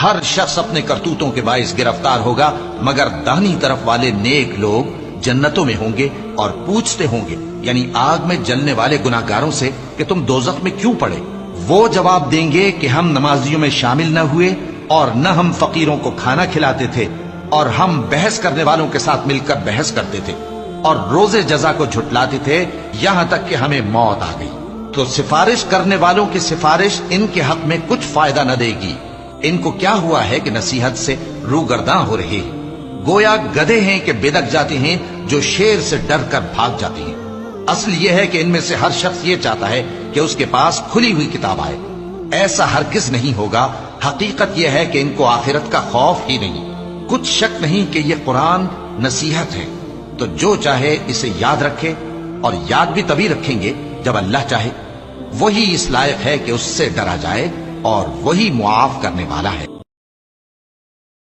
ہر شخص اپنے کرتوتوں کے باعث گرفتار ہوگا، مگر داہنی طرف والے نیک لوگ جنتوں میں ہوں گے اور پوچھتے ہوں گے، یعنی آگ میں جلنے والے گناہگاروں سے، کہ تم دوزخ میں کیوں پڑے؟ وہ جواب دیں گے کہ ہم نمازیوں میں شامل نہ ہوئے، اور نہ ہم فقیروں کو کھانا کھلاتے تھے، اور ہم بحث کرنے والوں کے ساتھ مل کر بحث کرتے تھے، اور روز جزا کو جھٹلاتے تھے، یہاں تک کہ ہمیں موت آ گئی۔ تو سفارش کرنے والوں کی سفارش ان کے حق میں کچھ فائدہ نہ دے گی۔ ان کو کیا ہوا ہے کہ نصیحت سے روگرداں ہو رہے ہیں؟ گویا گدھے ہیں کہ بدک جاتے ہیں جو شیر سے ڈر کر بھاگ جاتے ہیں۔ اصل یہ ہے کہ ان میں سے ہر شخص یہ چاہتا ہے کہ اس کے پاس کھلی ہوئی کتاب آئے۔ ایسا ہرگز نہیں ہوگا۔ حقیقت یہ ہے کہ ان کو آخرت کا خوف ہی نہیں۔ کچھ شک نہیں کہ یہ قرآن نصیحت ہے، تو جو چاہے اسے یاد رکھے، اور یاد بھی تبھی رکھیں گے جب اللہ چاہے۔ وہی اس لائق ہے کہ اس سے ڈرا جائے، اور وہی معاف کرنے والا ہے۔